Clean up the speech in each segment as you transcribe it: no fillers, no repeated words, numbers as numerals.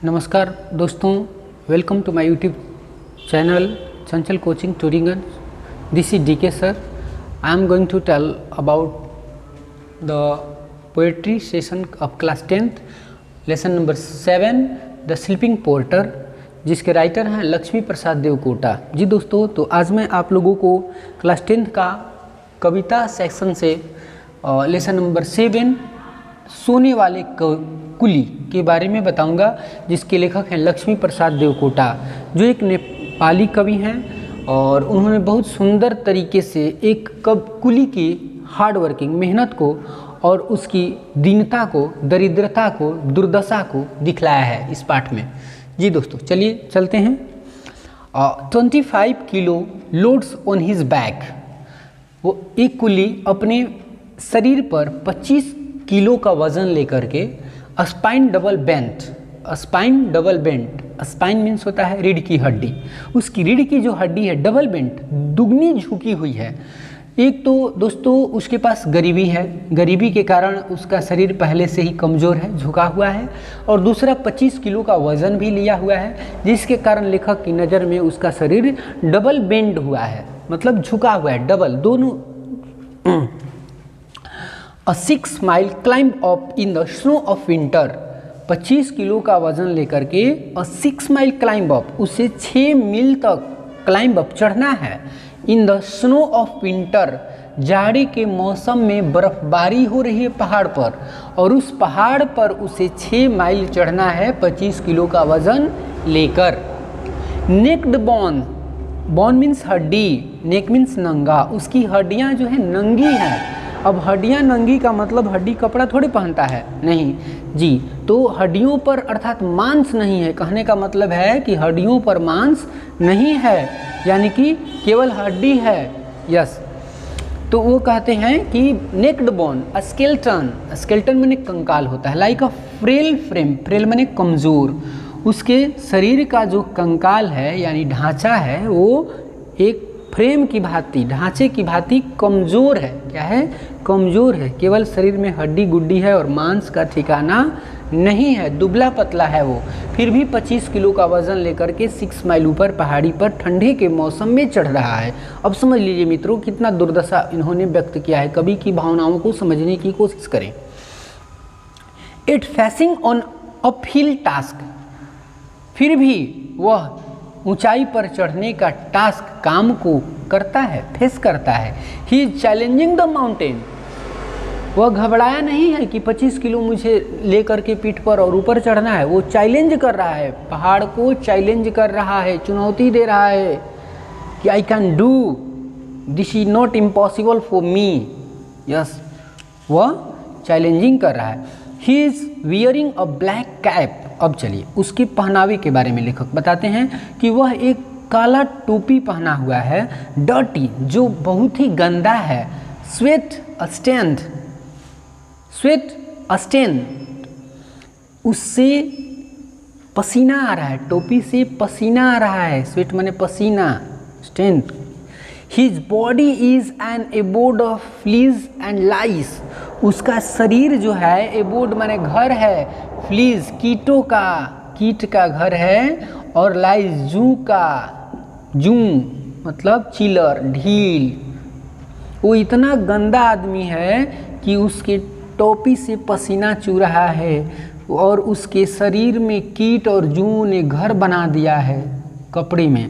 नमस्कार दोस्तों, welcome to my YouTube channel Chanchal coaching टूरिंगन. This is DK sir. I am going to tell about the poetry session of class 10th lesson number 7 the sleeping porter, जिसके writer हैं लक्ष्मी प्रसाद देवकोटा. जी दोस्तों, तो आज मैं आप लोगों को क्लास 10th का कविता सेक्शन से लेसन नंबर 7 सोने वाले कुली के बारे में बताऊंगा, जिसके लेखक हैं लक्ष्मी प्रसाद देवकोटा, जो एक नेपाली कवि हैं और उन्होंने बहुत सुंदर तरीके से एक कुली की हार्ड वर्किंग मेहनत को और उसकी दीनता को, दरिद्रता को, दुर्दशा को दिखलाया है इस पाठ में. जी दोस्तों, चलिए चलते हैं. 25 kilo loads on his back. वो एक कुली अपने शरीर पर 25 किलो का वजन लेकर के spine double bent. Spine means होता है रीढ़ की हड्डी. उसकी रीढ़ की जो हड्डी है डबल बेंट, दुगनी झुकी हुई है. एक तो दोस्तों उसके पास गरीबी है, गरीबी के कारण उसका शरीर पहले से ही कमज़ोर है, झुका हुआ है, और दूसरा 25 किलो का वज़न भी लिया हुआ है, जिसके कारण लेखक की नज़र में उसका शरीर डबल बेंड हुआ है, मतलब झुका हुआ है, डबल दोनों. A 6 mile climb up in the snow of winter. 25 kilo का वजन लेकर के 6 माइल क्लाइंब अप, उसे 6 मील तक क्लाइंब अप चढ़ना है. In the snow of winter, जाड़े के मौसम में बर्फबारी हो रही है पहाड़ पर, और उस पहाड़ पर उसे 6 माइल चढ़ना है 25 किलो का वजन लेकर. नेक्ड बोन, बोन मीन्स हड्डी, नेक मीन्स नंगा, उसकी हड्डियां जो है नंगी हैं. अब हड्डियां नंगी का मतलब हड्डी कपड़ा थोड़ी पहनता है, नहीं जी. तो हड्डियों पर अर्थात मांस नहीं है, कहने का मतलब है कि हड्डियों पर मांस नहीं है, यानी कि केवल हड्डी है. यस, तो वो कहते हैं कि नेक्ड बोन, स्केल्टन, स्केल्टन माने कंकाल होता है. Like a frail frame, frail माने कमज़ोर. उसके शरीर का जो कंकाल है यानी ढांचा है, वो एक फ्रेम की भांति, ढांचे की भांति कमज़ोर है. क्या है? कमज़ोर है. केवल शरीर में हड्डी गुड्डी है और मांस का ठिकाना नहीं है, दुबला पतला है वो. फिर भी 25 किलो का वज़न लेकर के 6 माइल ऊपर पहाड़ी पर ठंडे के मौसम में चढ़ रहा है. अब समझ लीजिए मित्रों, कितना दुर्दशा इन्होंने व्यक्त किया है. कवि की भावनाओं को समझने की कोशिश करें. It facing on uphill task, फिर भी वह ऊंचाई पर चढ़ने का टास्क, काम को करता है, फेस करता है. He is challenging the mountain, वह घबराया नहीं है कि 25 किलो मुझे लेकर के पीठ पर और ऊपर चढ़ना है. वो चैलेंज कर रहा है, पहाड़ को चैलेंज कर रहा है, चुनौती दे रहा है कि I can do this, is not impossible for me. Yes, वह चैलेंजिंग कर रहा है. He is wearing a black cap. अब चलिए उसके पहनावे के बारे में लेखक बताते हैं कि वह एक काला टोपी पहना हुआ है. डर्टी, जो बहुत ही गंदा है. स्वेट अस्टेंड, स्वेट अस्टेंड, उससे पसीना आ रहा है, टोपी से पसीना आ रहा है. स्वेट माने पसीना, stand. His body is an abode of fleas and lice. उसका शरीर जो है, एबोर्ड माने घर है, फ्लीज कीटों का, कीट का घर है, और लाइस जू का, जू मतलब चिलर, ढील. वो इतना गंदा आदमी है कि उसके टोपी से पसीना चू रहा है और उसके शरीर में कीट और जू ने घर बना दिया है कपड़े में.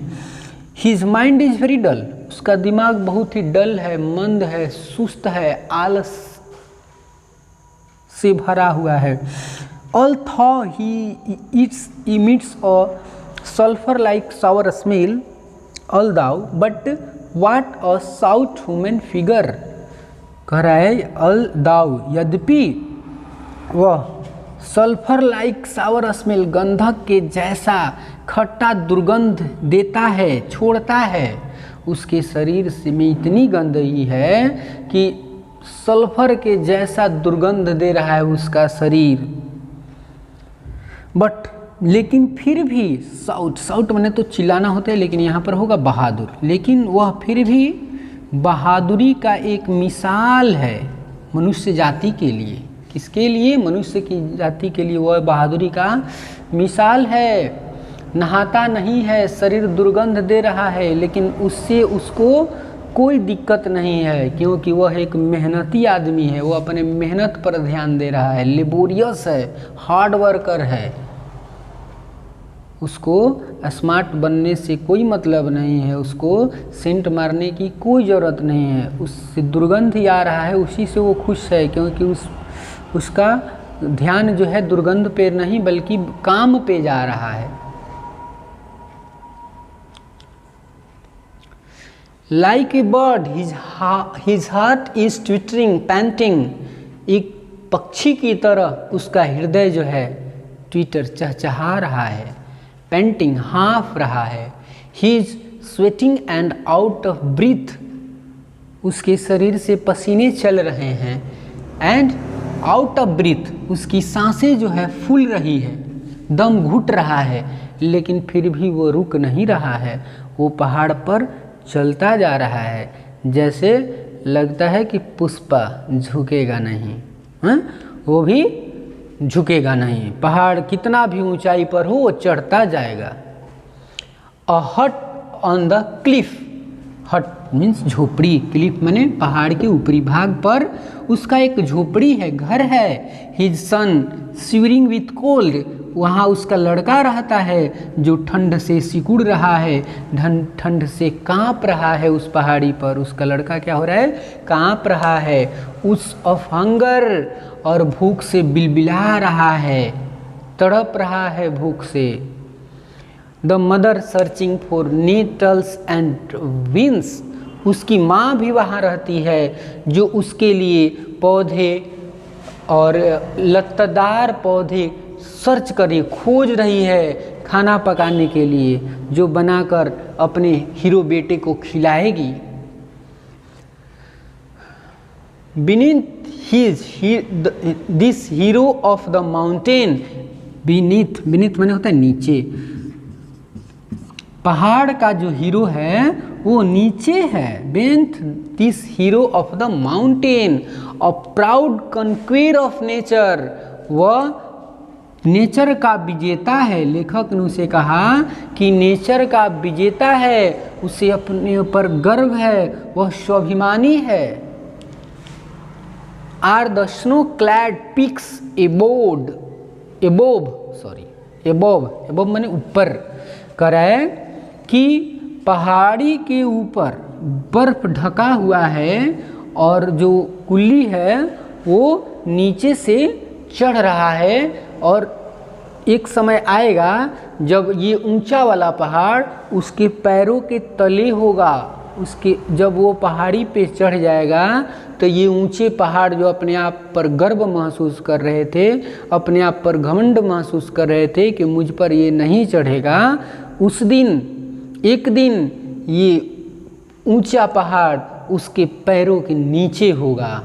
His mind is very dull, उसका दिमाग बहुत ही डल है, मंद है, सुस्त है, आलस से भरा हुआ है. Although he emits a sulfur-like sour smell, although, but what a south human figure. कह रहा है although, यद्यपि वह सल्फर लाइक सावर स्मेल, गंधक के जैसा खट्टा दुर्गंध देता है, छोड़ता है. उसके शरीर से में इतनी गंदगी है कि सल्फर के जैसा दुर्गंध दे रहा है उसका शरीर. बट लेकिन फिर भी साउट मैंने तो चिल्लाना होता है, लेकिन यहाँ पर होगा बहादुर. लेकिन वह फिर भी बहादुरी का एक मिसाल है मनुष्य जाति के लिए. किसके लिए? मनुष्य की जाति के लिए वह बहादुरी का मिसाल है, नहाता नहीं है, शरीर दुर्गंध दे रहा है, लेकिन उससे उसको कोई दिक्कत नहीं है, क्योंकि वह एक मेहनती आदमी है, वो अपने मेहनत पर ध्यान दे रहा है, लेबोरियस है, हार्ड वर्कर है, उसको स्मार्ट बनने से कोई मतलब नहीं है, उसको सेंट मारने की कोई ज़रूरत नहीं है, उससे दुर्गंध ही आ रहा है, उसी से वो खुश है, क्योंकि उसका ध्यान जो है दुर्गंध पे नहीं बल्कि काम पे जा रहा है। Like a bird his heart is twittering painting, एक पक्षी की तरह उसका हृदय जो है ट्विटर चहचहा रहा है, पेंटिंग हाँफ रहा है, he is sweating and out of breath, उसके शरीर से पसीने चल रहे हैं, एंड आउट ऑफ ब्रीथ, उसकी सांसें जो है फूल रही है, दम घुट रहा है, लेकिन फिर भी वो रुक नहीं रहा है, वो पहाड़ पर चलता जा रहा है, जैसे लगता है कि पुष्पा झुकेगा नहीं, वो भी झुकेगा नहीं, पहाड़ कितना भी ऊंचाई पर हो वो चढ़ता जाएगा। अ हट ऑन द क्लिफ, हट मीन्स झोपड़ी, क्लिफ माने पहाड़ के ऊपरी भाग पर उसका एक झोपड़ी है, घर है। His son shivering with cold, वहाँ उसका लड़का रहता है जो ठंड से सिकुड़ रहा है, ठंड से कांप रहा है, उस पहाड़ी पर उसका लड़का क्या हो रहा है, कांप रहा है। उस ऑफ हंगर, और भूख से बिलबिला रहा है, तड़प रहा है भूख से। The mother searching for nettles and vines, उसकी माँ भी वहाँ रहती है जो उसके लिए पौधे और लत्तेदार पौधे सर्च करी, खोज रही है खाना पकाने के लिए, जो बनाकर अपने हीरो बेटे को खिलाएगी। Beneath this hero of the mountain, beneath माने होता है नीचे, पहाड़ का जो हीरो है वो नीचे है। beneath this hero of the mountain, a proud conqueror of nature, वह नेचर का विजेता है। लेखक ने उसे कहा कि नेचर का विजेता है, उसे अपने ऊपर गर्व है, वह स्वाभिमानी है। Are the snow clad peaks above माने ऊपर, कराए कि पहाड़ी के ऊपर बर्फ ढका हुआ है और जो कुल्ली है वो नीचे से चढ़ रहा है, और एक समय आएगा जब ये ऊंचा वाला पहाड़ उसके पैरों के तले होगा, उसके जब वो पहाड़ी पे चढ़ जाएगा तो ये ऊंचे पहाड़ जो अपने आप पर गर्व महसूस कर रहे थे, अपने आप पर घमंड महसूस कर रहे थे कि मुझ पर ये नहीं चढ़ेगा, उस दिन एक दिन ये ऊंचा पहाड़ उसके पैरों के नीचे होगा।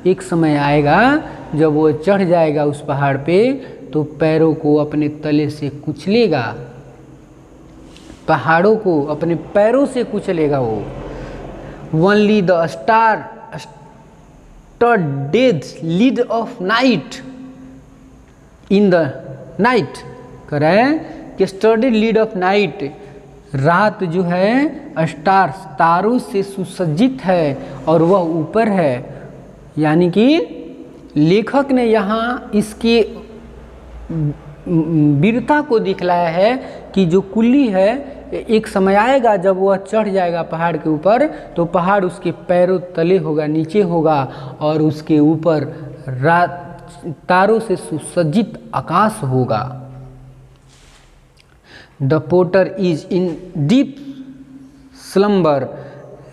एक समय आएगा जब वो चढ़ जाएगा उस पहाड़ पे तो पैरों को अपने तले से कुचलेगा, पहाड़ों को अपने पैरों से कुचलेगा वो। Only the studied lead of night in the night, करें कि स्टडीड लीड ऑफ नाइट, रात जो है स्टार्स तारों से सुसज्जित है और वह ऊपर है। यानी कि लेखक ने यहाँ इसकी वीरता को दिखलाया है कि जो कुल्ली है एक समय आएगा जब वह चढ़ जाएगा पहाड़ के ऊपर तो पहाड़ उसके पैरों तले होगा, नीचे होगा, और उसके ऊपर रात तारों से सुसज्जित आकाश होगा। The porter is in deep slumber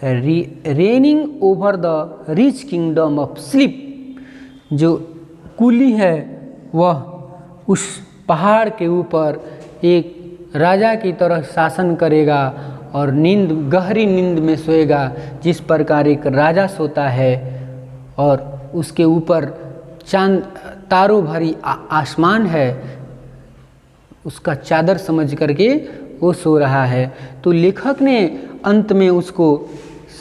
reigning over the rich kingdom of sleep, जो कुली है वह उस पहाड़ के ऊपर एक राजा की तरह शासन करेगा और नींद, गहरी नींद में सोएगा जिस प्रकार एक राजा सोता है, और उसके ऊपर चांद तारों भरी आसमान है, उसका चादर समझ करके वो सो रहा है। तो लेखक ने अंत में उसको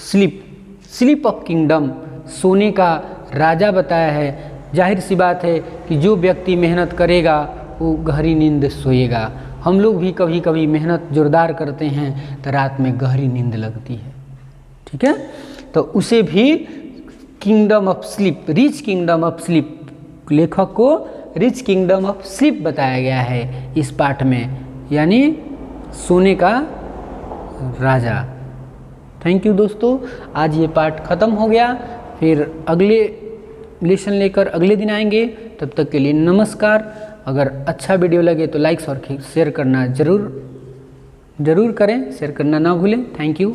स्लीप ऑफ किंगडम, सोने का राजा बताया है। जाहिर सी बात है कि जो व्यक्ति मेहनत करेगा वो गहरी नींद सोएगा। हम लोग भी कभी कभी मेहनत जोरदार करते हैं तो रात में गहरी नींद लगती है, ठीक है। तो उसे भी kingdom of sleep, rich kingdom of sleep, लेखक को रिच किंगडम ऑफ स्लीप बताया गया है इस पाठ में, यानी सोने का राजा। थैंक यू दोस्तों, आज ये पाठ ख़त्म हो गया। फिर अगले लेसन लेकर अगले दिन आएंगे। तब तक के लिए नमस्कार। अगर अच्छा वीडियो लगे तो लाइक्स और शेयर करना ज़रूर करें, शेयर करना ना भूलें। Thank you.